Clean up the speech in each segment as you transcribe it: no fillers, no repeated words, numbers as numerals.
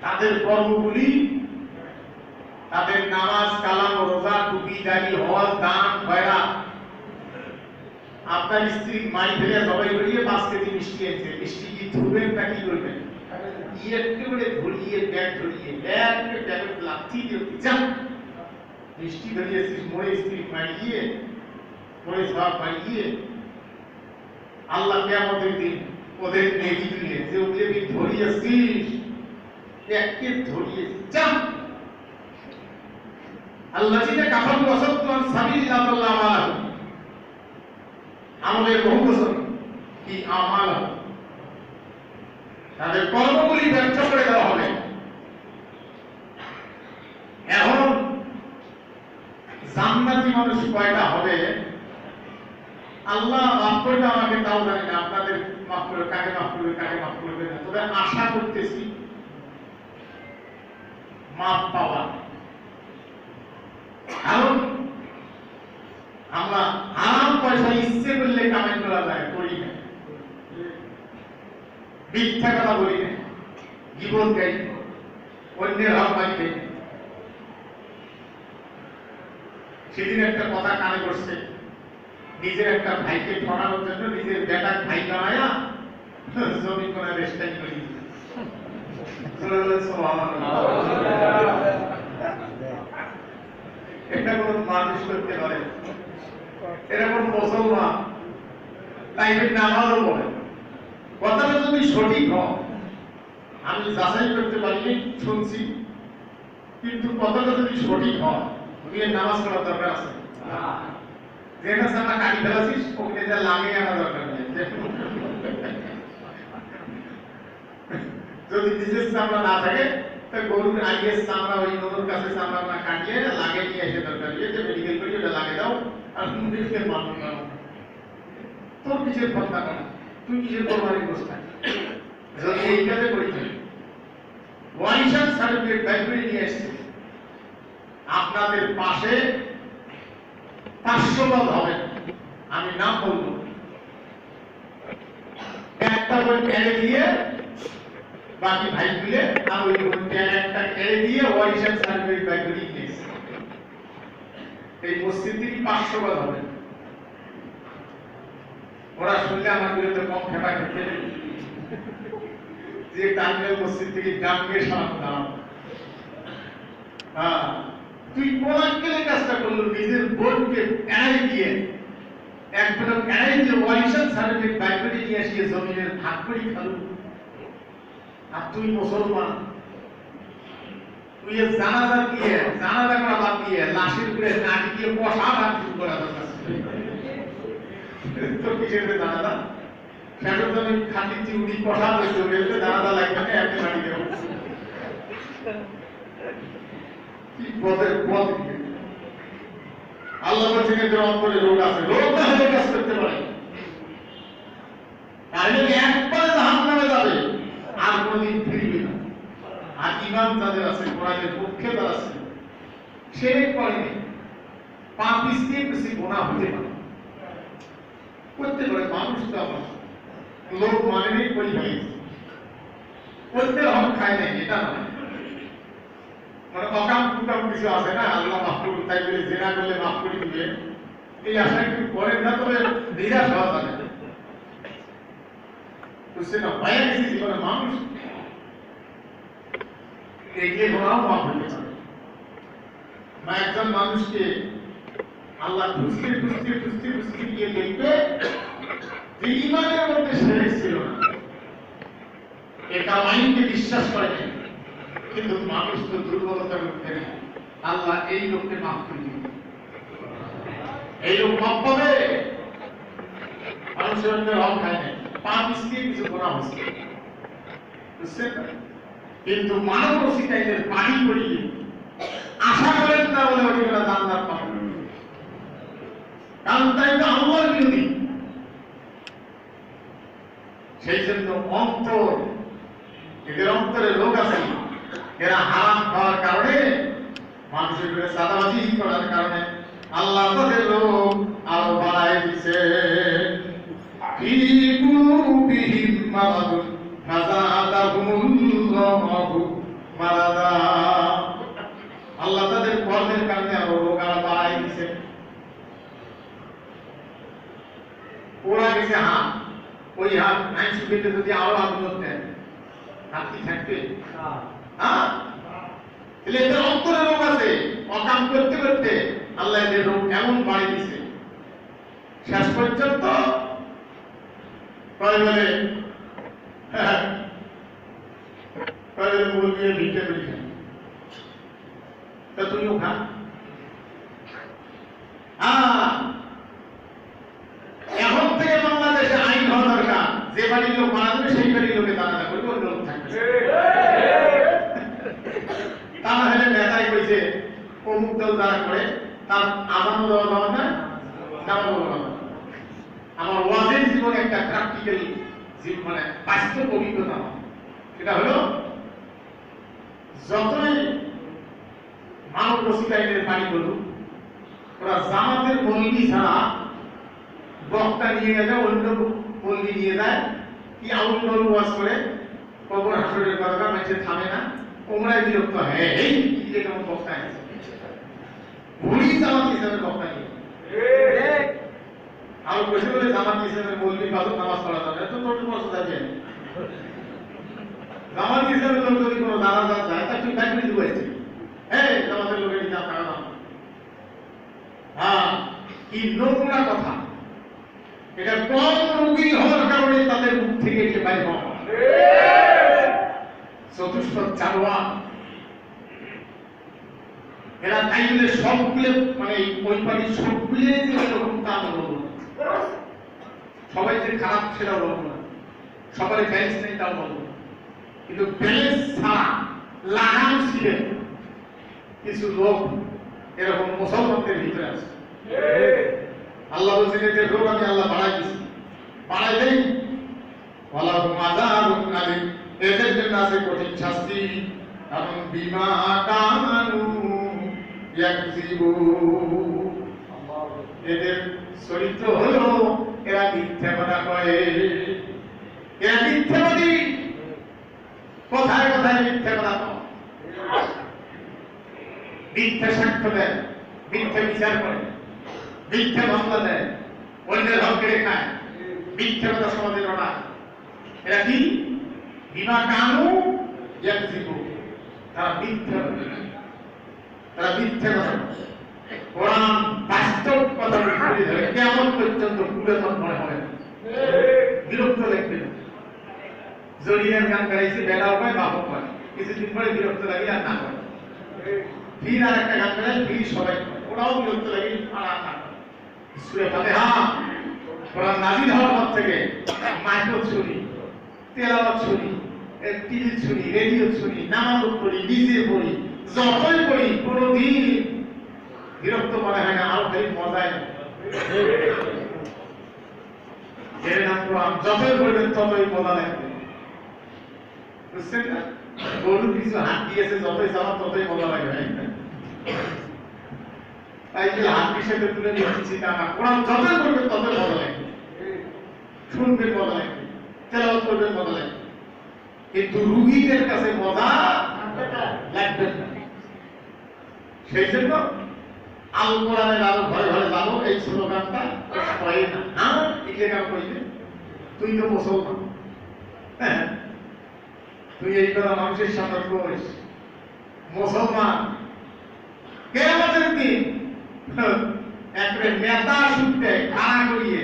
তাদের কর্মগুলি, তাদের নামাজ, কালাম, রোজা, টুপি, দাড়ি, হজ, দান, খয়রাত। আপনার স্ত্রী মাই ফেলে সবাই করিয়ে 5 কেজি মিষ্টি এনেছে, মিষ্টি কি ধুবেন না কি করবেন? একটু করে ধরিয়ে ব্যাগ ধরিয়ে ব্যাগ লাথি দিয়ে যান মিষ্টি ধরিয়েছিস মরে স্ত্রী মারিয়ে মরে সব মারিয়ে আল্লাহ কিয়ামতের দিন ওদের নেকি দিয়ে যে ওদেরকে ধরিয়েছিস এককে ধরিয়ে যান। আল্লাহ জিনে কাফার ওয়াসাদু আন সাবিলিল্লাহ আল্লাহ আমাদের বহু বছর কি আমাল তাদের কর্মগুলি ব্যর্থ করে দেওয়া হবে। এখন জান্নাতি মানুষ কয়টা হবে আল্লাহ মাফ করবে আমাকে তাও জানি না, আপনাদের মাফ করবে, কাকে মাফ করবে কাকে মাফ করবে না, তবে আশা করতেছি মাফ পাওয়া। কারণ আমরা হারাম পয়সা ইচ্ছে করলে কামাই করা যায়, করি না, মিথ্যা কথা বলি না, জীবন গাই, অন্যের হক মারি। সেদিন একটা কথা কানে পড়ছে, নিজের একটা ভাইকে ঠকানোর জন্য নিজের বেটা ভাই বানায়া জমি কোনা রেস্টাই করি। এটা কোন মানুষ করতে পারে? এরকম মুসলমান লাইফের নামাজও পড়ে। কথাটা যদি সঠিক হয়, আমি যাচাই করতে পারিনি, শুনছি, কিন্তু কথাটা যদি সঠিক হয় তুমি নামাজ পড়ার দরকার আছে। যেটা সামনে কাটি ফেলাছিস ওকে যা লাগে আনা দরকার নেই। যদি নিজের চামড়া না থাকে তা গরুর আগে চামড়া ওই গরুর কাছে চামড়া না কাটিয়ে লাগে নিয়ে এসে দরকার যে মেডিকেল করি ওটা লাগে দাও আর নিজেকে মানুষ নাও। তোর কিসের কথা করা, তুই কিসের কোরবানি বসতা? যদি এই কাজে করি ওয়াইশান সার্টিফিকেট লাইব্রেরি নিয়ে এসছে, আপনাদের পাশে 500 পদ হবে, আমি নাম বলবো, একটা বই কেড়ে দিয়ে বাকি ভাই মিলে আর ওই বইটা একটা কেড়ে দিয়ে ওয়াইশান সার্টিফিকেট লাইব্রেরি নিয়ে এসছে। এই মসজিদ থেকে 500 পদ হবে। ওরা শুনলে আমার বিরুদ্ধে কম খেপা খেতে যে টাঙ্গাইল মসজিদ থেকে ডাঙ্গে সালাম দাঁড়াও। হ্যাঁ, তুই কোলাঙ্কেলের কাজটা করলো, নিজের বোনকে এড়াই দিয়ে একবার এড়াই দিয়ে ওয়াইশান সার্টিফিকেট লাইব্রেরি নিয়ে আসিয়ে জমিনের ভাগ করি খালু। আর তুই মুসলমান, তুই জানাজা দিয়ে জানাজা করা বাদ দিয়ে লাশের উপরে নাড়ি দিয়ে কষা ভাগ শুরু করা দরকার। তোর কিসের জানাজা? সেটার জন্য খালি চিউড়ি কষা হয়েছে, জানাজা লাগবে না, এমনি বাড়ি দেবো। কি পদের পদ! আল্লাহ বলছেন এদের অন্তরে রোগ আছে, রোগ না হলে কাজ করতে পারে। তাহলে একবারে জাহান্নামে যাবে, আর কোনদিন ফিরবে না। আর ঈমান যাদের আছে, কোরআনের পক্ষে যারা আছে, শিরক করেনি, পাপী দিয়ে বেশি গুনাহ হতে পারে, করতে পারে। মানুষ তো আমার লোক মানেনি কই ফেলেছে, করতে হক খায় নাই, এটা নয়। মানে অকাম কুকাম কিছু আছে না, আল্লাহ মাফ করুন তাই বলে জেনা করলে মাফ করে দিবে, এই আশা একটু করেন না, তবে নিরাশ হওয়া যাবে না। বুঝছে না, পায়ে গেছি জীবনে মানুষ এগিয়ে ঘোরাও মাফ হতে পারে না। একজন মানুষকে আল্লাহ খুঁজতে খুঁজতে খুঁজতে খুঁজতে গিয়ে দেখবে যে ঈমানের মধ্যে শিরক ছিল না, এটা মাইনকে বিশ্বাস করে না, কিন্তু মানুষ তো দুর্বলতার মধ্যে নেই। আল্লাহ এই লোককে মাফ করে দিবে, এই লোক মাফ পাবে। মানুষের অন্যের হক খায় না, পাপ দিয়ে কিছু করা হচ্ছে, বুঝছেন? কিন্তু মানব রসিকাইদের পানি করিয়ে আশা করেন না বলে ওইগুলা জান্নাত পাবে, কারণ তাই তো আল্লাহর বিরোধী। সেই জন্য অন্তর, এদের অন্তরে রোগ আছে, এরা হারাম খাওয়ার কারণে, মানুষের উপরে চাঁদাবাজি করার কারণে আল্লাহ তাদের রোগ আরো বাড়ায় দিছে। ফি কুলুবিহিম মারাদুন ফাযাদাহুমুল্লাহু মারাদা। আল্লাহ তাদের কর্মের কারণে আরো রোগ আরো বাড়াই দিছে। ওরা গেছে হাত, ওই হাত আইসি পেতে যদি আরো আগুন দেন, হাত কি থাকবে? হ্যাঁ, এদের অন্তরে রোগ আছে। অকাম করতে করতে আল্লাহ এদের রোগ এমন বাড়িয়ে দিছে, শেষ পর্যন্ত কয় বলে মুরগি ভিটে করি খাই, তা তুমিও খা। এখন থেকে বাংলাদেশে আইন হওয়া দরকার, যে বাড়ির লোক মারা যাবে সেই বাড়ির লোকে দানা করবে, অন্য লোক থাকবে। তা না হলে নেতাই কইছে অমুক দল যারা করে তার আজানও দেওয়া যাবে না, নামাজও দেওয়া যাবে না। আমার ওয়াজের জীবনে একটা প্র্যাকটিক্যাল মানে বাস্তব অভিজ্ঞতা, সেটা হলো যতই মানব রসিক আইনের বাড়ি করুক, ওরা জামাতের মৌলবি ছাড়া বক্তা নিয়ে গেছে, অন্য মৌলবি নিয়ে যায়, কি আউল নল ওয়াজ করে কবর হাসরের কথা মানুষে থামে না, ওমরাই বিরক্ত হয়, এই কি যে কেমন বক্তা আছে, ভুলি জামাত ইসলামের বক্তা নিয়ে। আর বসে বলে জামাত ইসলামের মৌলবি বাদক নামাজ পড়া যাবে, তো তোর বসে যাবে। জামাত ইসলামের লোক যদি কোনো জানাজা যায়, তা তুই ব্যাগ নিতে বসে, হ্যাঁ জামাতের লোকের যা থাকা না। হ্যাঁ, কি নোংরা কথা! এটা কম রোগী হওয়ার কারণে তাদের মুখ থেকে এসে বাইর হওয়া। চতুষ্প চারোয়া এরা তাইলে সবগুলো মানে ওই বাড়ির সবগুলো যে এরকম তা বলবো না, সবাই যে খারাপ সেটাও বলবো না, সবারই ব্যালেন্স নেই তাও বলবো না, কিন্তু ব্যালেন্স ছাড়া লাগাম ছিলেন কিছু লোক এরকম মুসলমানদের ভিতরে আছে। আল্লাহ বলছেন এদের রোগ আমি আল্লাহ বাড়াই দিচ্ছি, বাড়াই দেই ওয়ালাহুম আযাবুন আলীম, এদের জন্য আছে কঠিন শাস্তি, এবং বিমা কানু ইয়াকযিবুন, এদের চরিত্র হলো এরা মিথ্যা কথা কয়, এরা মিথ্যাবাদী, কোথায় কোথায় মিথ্যা কথা কয়, মিথ্যা সাক্ষ্য দেয়, মিথ্যা বিচার করে, মিথ্যা মামলা দেয়, অন্যের হক কেড়ে খায়, মিথ্যা কথা সমাজে রটায়। এরা কি? বিমা কানু ইয়াকযিবুন, তারা মিথ্যা বলে, তারা মিথ্যা কথা। কোরআন বাস্তব কথা বলে ধরে কেমন পর্যন্ত পুরাতন মনে হয়, বিরক্ত লাগবে না। জরিনার গান গাইছে, বেলা উপায় বাপ উপায়, কিছুদিন পরে বিরক্ত লাগে আর না করে, ফির আর একটা গান গায়, ফির সবাই করে, ওরাও বিরক্ত লাগে আর না করে। সূরা ফাতিহা কোরআন নাযিল হওয়ার পর থেকে মাইক্রো শুনি, তেলাওয়াত শুনি, টিভি শুনি, রেডিও শুনি, নামাজ পড়ি, নিজে পড়ি, যতই পড়ি কোনোদিন বিরক্ত মনে হয় না, আরো খালি মজায় এর নাম কোরআন। যতই পড়বেন ততই মজা লাগবে, বুঝছেন না? গরু কিছু হাত দিয়েছে, যতই চালান ততই মজা লাগবে। তাই যে হাত বিষয়টা তুলে নিয়ে দিচ্ছি তা না, কোরআন যতই পড়বেন ততই মজা লাগবে, শুনবেন মজা লাগবে, তেলাওয়াত করবেন মজা লাগবে, কিন্তু রুগীদের কাছে মজা লাগবে না। সেই জন্য আল কোরআনের আরো ঘরে ঘরে যাবো, এই স্লোগানটা হয় না। হ্যাঁ, এগুলো কেন কইলে? তুই তো মুসলমান, হ্যাঁ, তুই এই কথা মানুষের সামনে করিস, মুসলমান কিয়ামতের দিন একটা নেতা শুনতে খাড়া করিয়ে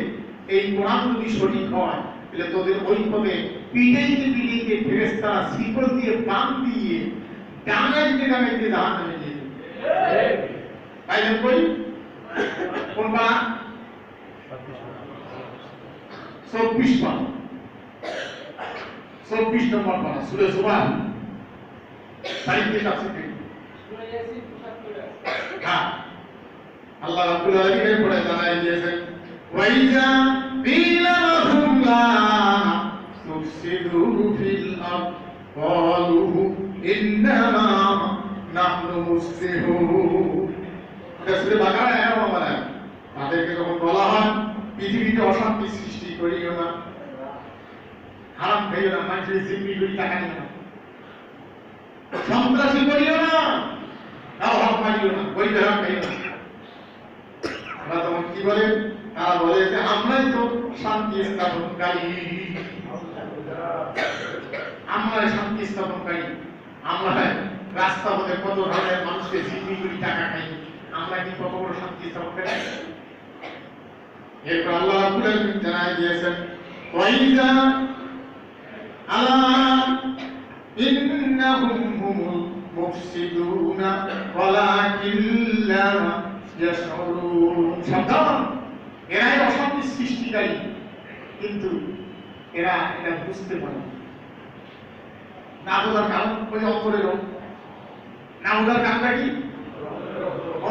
এই কোরআন যদি সঠিক হয়, তাহলে তোদের ওই পদে পিটাইতে পিটাইতে ফেরেশতারা শিকল দিয়ে বাঁধ দিয়ে ডাঙাইতে ডাঙাইতে জাহান্নামে নিয়ে যাবে। পাইলেন কই? কোন পারা? 24 পারা, 24 নম্বর পারা, সূরা জুমার তারিখে আছে কি? হ্যাঁ, আল্লাহ রাব্বুল আলামিন পড়ে জানাই দিয়েছেন, ওয়াইজা বিলা লাহুম লা তুফসিদু ফিল আরদ ক্বালু ইন্নামা নাহনু মুসলিহুন। এটা সূরা বাকারা আয়াত নম্বর 1। তাদেরকে যখন বলা হয় পৃথিবীতে অশান্তি সৃষ্টি করিও না, হারাম খাইও না, মানুষের জিম্মি করি টাকা নিও না, শান্তি স্থাপনকারী, আমরা শান্তি স্থাপনকারী। আমরা রাস্তা পথে কত ধরনের মানুষকে জিম্মি করি, টাকা খাই, আমরা কি কত বড় শান্তি স্থাপনকারী? এরপর আল্লাহ রাব্বুল আলামিন জানায় দিয়েছেন, ওয়াইজা আলা ইন্নাহুম হুমুল মুফসিদুনা ওয়ালাকিন লা ইয়াশউরুন। সাবধান, এরাই অশান্তি সৃষ্টিকারী, কিন্তু এরা এটা বুঝতে পারে না। বোঝার কারণ ওই অন্তরের রোগ। না বোঝার কারণটা কি?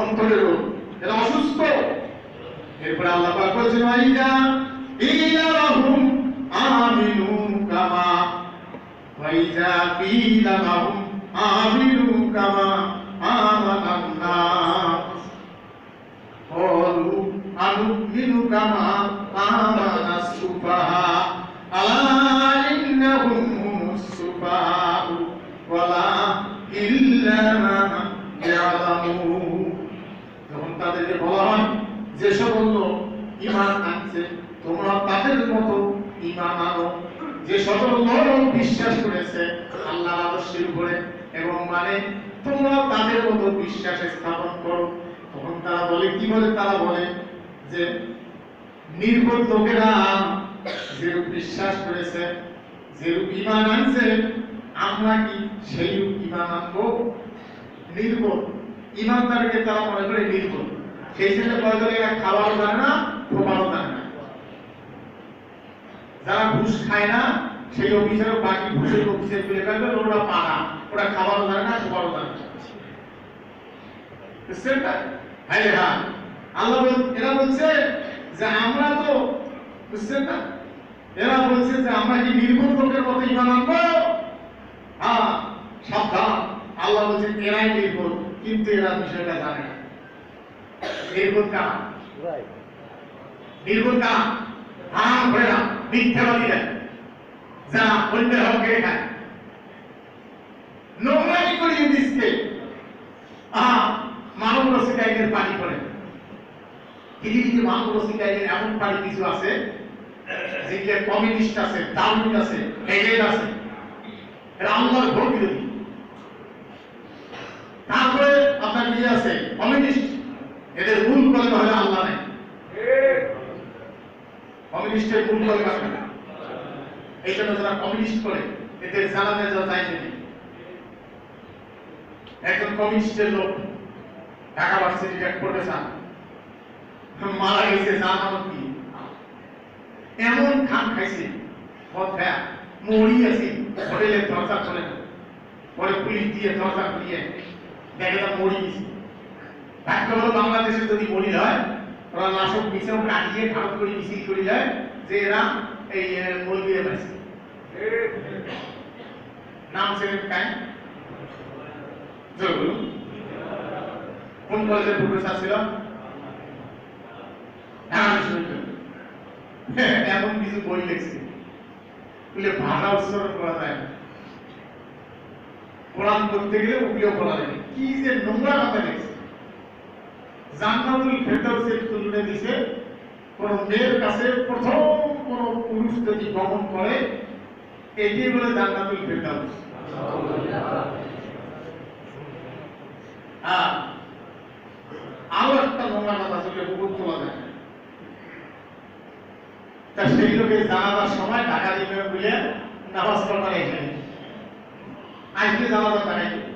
অন্তরের রোগ, এরা অসুস্থ। এরপরে আল্লাহ পাক বলেছেন, ওয়াইজা ইলা লাহুম আমিনু কামা ওয়াইজা কিলা লাহুম আমিনু কামা আমানান নাস ক্বালু আনুমিনু কামা আমানাস সুফাহা আলা ইন্নাহুম হুমুস সুফাহা ওয়ালা ইল্লা ইয়ালামুন। যখন তাদেরকে বলা হয় যে সকল লোক ঈমান আনছে তোমরা তাদের মতো ঈমান আনো, যে সকল লোক বিশ্বাস করেছে আল্লাহর আদর্শের উপরে এবং মানে তোমরা তাদের মতো বিশ্বাস স্থাপন করো, তখন তারা বলে, কি বলে? তারা বলে যে নির্বোধ লোকেরা যেরূপ বিশ্বাস করেছে, যেরূপ ঈমান আনছে, আমরা কি সেইরূপ ঈমান আনবো? নির্বোধ ঈমানদারকে তারা মনে করে নির্বোধ। সেই জন্য কয়েকজন এরা খাওয়াও জানে না, খোপাও জানে না। যারা ঘুষ খায় না সেই অফিসারও বাকি ঘুষের অফিসের বলে কাজে ওরা পানা, ওরা খাবারও জানে না, খোপাও জানে না। বুঝছেন না? হ্যাঁ হ্যাঁ, আল্লাহ এরা বলছে যে আমরা তো, বুঝছেন না, এরা বলছে যে আমরা কি নির্বোধ লোকের মতো ঈমান আনবো? হ্যাঁ, সাবধান, আল্লাহ বলছেন এরাই নির্বোধ, কিন্তু এরা বিষয়টা জানে না। নির্বোধ কারা? নির্বোধ কারা? হারাম ভেড়া, মিথ্যাবাদীরা, যারা অন্যের হক কেড়ে খায়, নোংরামি করে ইউনিসকে মানব রসিক আইনের পানি করে। পৃথিবীতে মানব রসিক আইনের এমন পানি কিছু আছে যেগুলো কমিউনিস্ট আছে, ডাউনিস্ট আছে, হেগেল আছে, এরা আল্লাহর ঘোর বিরোধী। তারপরে আপনার ইয়ে আছে কমিউনিস্ট, এদের মূল কলমা হলো আল্লাহ নাই। কমিউনিস্টের মূল কলমা কি? এই জন্য যারা কমিউনিস্ট করে এদের জানাতে যাওয়া যায় না। একজন কমিউনিস্টের লোক ঢাকা ভার্সিটির এক প্রফেসর মারা গেছে, জানানো কি এমন খান খাইছে, মরি আছে, হোটেলের দরজা খোলে না, পরে পুলিশ দিয়ে দরজা খুলিয়ে দেখে না মরি গেছে। ভাগ্য হলো বাংলাদেশে যদি মরি হয়, ওরা লাশক মিশেও কাটিয়ে ভারত করে মিছিল করে যায় যে এরা এই মলবিয়ে পাইছে। নাম ছিলেন কাই, জোর বলুন, কোন কলেজের প্রফেসর ছিল? এমন কিছু বই লিখছে বলে ভাষা উচ্চারণ করা যায় না, কোরআন করতে গেলে ওগুলো বলা যায়। কি যে নোংরা কথা লিখছে। জান্নাতুল ফেরদাউসের তুলনা দিছে কোন মেয়ের কাছে প্রথম কোন পুরুষ যদি গমন করে এটি বলে জান্নাতুল ফেরদাউস। আরো একটা নোংরা কথা চলে বুকুর তোলা যায়। তা সেই লোকে জানাজার সময় টাকা দিবে বলে নামাজ পড়বার এখানে আজকে জানাজার টাকা দিবে,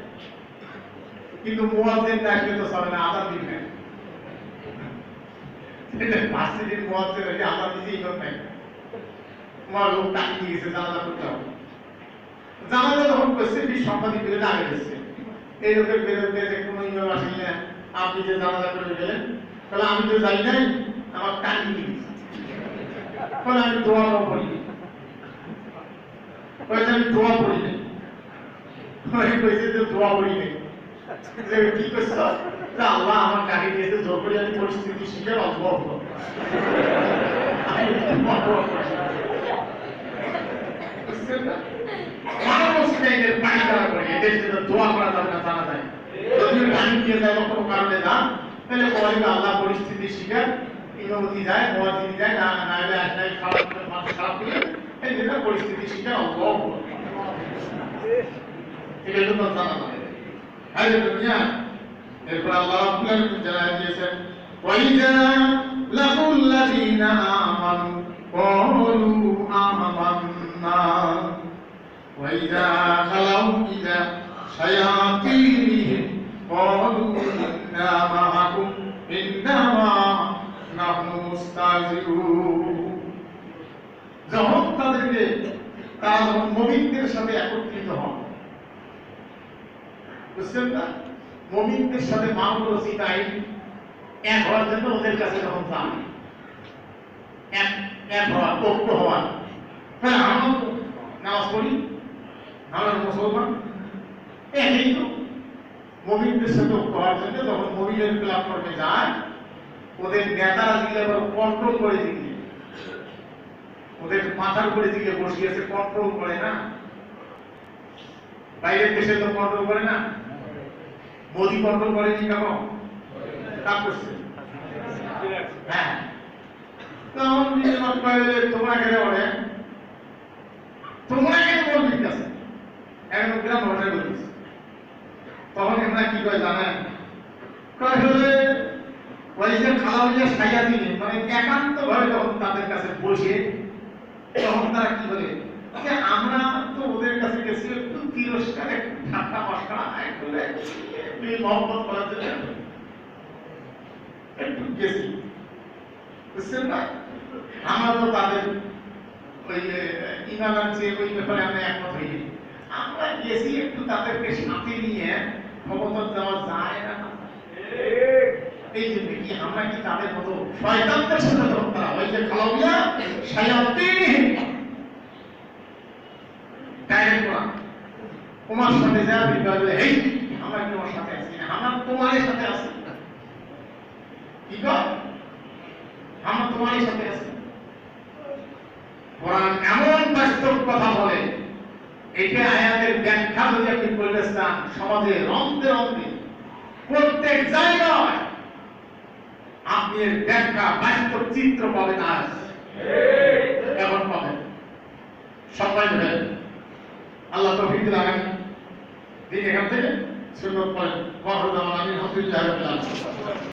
কিন্তু মুয়াজ্জিন আসলে তো চলে না, আজান দিবে। ভার্সিটির মুয়াজ্জিন হইলে আজান দিতে ইমাম নাই, তোমার লোক টাকা দিয়ে গেছে জানাজা করতে হবে। জানাজা যখন করছে কি সম্পাদিত করে আগে গেছে, এই লোকের বিরুদ্ধে যে কোনো ইমাম আসেন না, আপনি যে জানাজা করে গেলেন, তাহলে আমি তো যাই নাই, আমার টাকা দিয়ে গেছে, বলে আমি দোয়াও করিনি, আমি দোয়া করি নাই, কইছে যে দোয়া করি নাই, কি করছো? আল্লাহ আমার কাকে দিয়েছে, জোর করে আমি পরিস্থিতি শিখে অল্প পানি তারা করে এদের জন্য দোয়া করা দরকার জানা যায়। যদি পানি দিয়ে যায় কোনো কারণে যান, তাহলে বলে আল্লাহ পরিস্থিতি শিখে ইমামতি যায়, মুয়াজ্জিন যায়, না নাইলে আসলে খারাপ মানুষ খারাপ করে এই যে পরিস্থিতি সেটা অল্প এটা তো জানা যায়। এই যে দুনিয়া এরপর আল্লাহ রাব্বুল আলামিন জানাই দিয়েছেন ওয়াইজা লাকুল্লাযিনা আমানু ক্বালু আমান্না ওয়াইজা খালাউ ইলা শায়াতিনিহিম ক্বালু ইন্না মাআকুম ইন্নামা নাহনু মুস্তাহজিউন। যখন তাদেরকে তারা যখন মুমিনদের সাথে একত্রিত হন, বুঝছেন না, মুমিনদের সাথে মামুল রসিদাই এক হওয়ার জন্য ওদের কাছে যখন যান, এক হওয়ার ঐক্য হওয়ার, হ্যাঁ আমরা নামাজ পড়ি, আমরা মুসলমান, এই তো মুমিনদের সাথে ঐক্য হওয়ার জন্য যখন মুমিনের প্ল্যাটফর্মে যায়, ওদের নেতারা দিলে এবার কন্ট্রোল করে দিলে, ওদের মাথার উপরে দিকে বসিয়েছে, কন্ট্রোল করে না। বাইরের দেশে তো কন্ট্রোল করে না, মোদি কন্ট্রোল করেনি কেন? কাজ করছে। হ্যাঁ, তখন তোমরা কেন বলে, তোমরা কেন বলবি কাছে এখন গ্রাম ভাষায় বলিস। তখন আমরা কি করে জানেন, কয় হলে ওই যে খালাউলিয়া সাইয়া দিনে মানে একান্ত ভাবে যখন তাদের কাছে বসে, তখন তারা কি বলে যে আমরা তো ওদের কাছে গেছি একটু তিরস্কার, একটু ঠাট্টা মশকরা, একটু মহব্বত করার জন্য একটু গেছি, বুঝছেন না। আমরা তো তাদের ওই ইমানের যে ওই ব্যাপারে আমরা একমত হইনি, আমরা গেছি একটু তাদেরকে সাথে নিয়ে ক্ষমতা দেওয়া যায় না। এই জন্য কি আমরা কি তাদের মতো শয়তানদের সাথে যখন তারা ওই যে খালাউলিয়া শায়াতিন ডাইরেক্ট করা তোমার সাথে যা বিবাদে, এই আমরা কি তোমার সাথে আছি না, আমরা তোমার সাথে আছি, কি কর আমরা তোমার সাথে আছি। কোরআন এমন বাস্তব কথা বলে, এটা আয়াতের ব্যাখ্যা যদি আপনি করতে চান সমাজে রন্ধে রন্ধে প্রত্যেক জায়গায় আপনি এর ব্যাখ্যা বাস্তব চিত্র পাবেন। আজ এখন পাবেন, সবাই ধরেন আল্লাহ তৌফিক দিন। আগামী দিন এখান থেকে সুন্নত পড়েন। আলহামদুলিল্লাহ।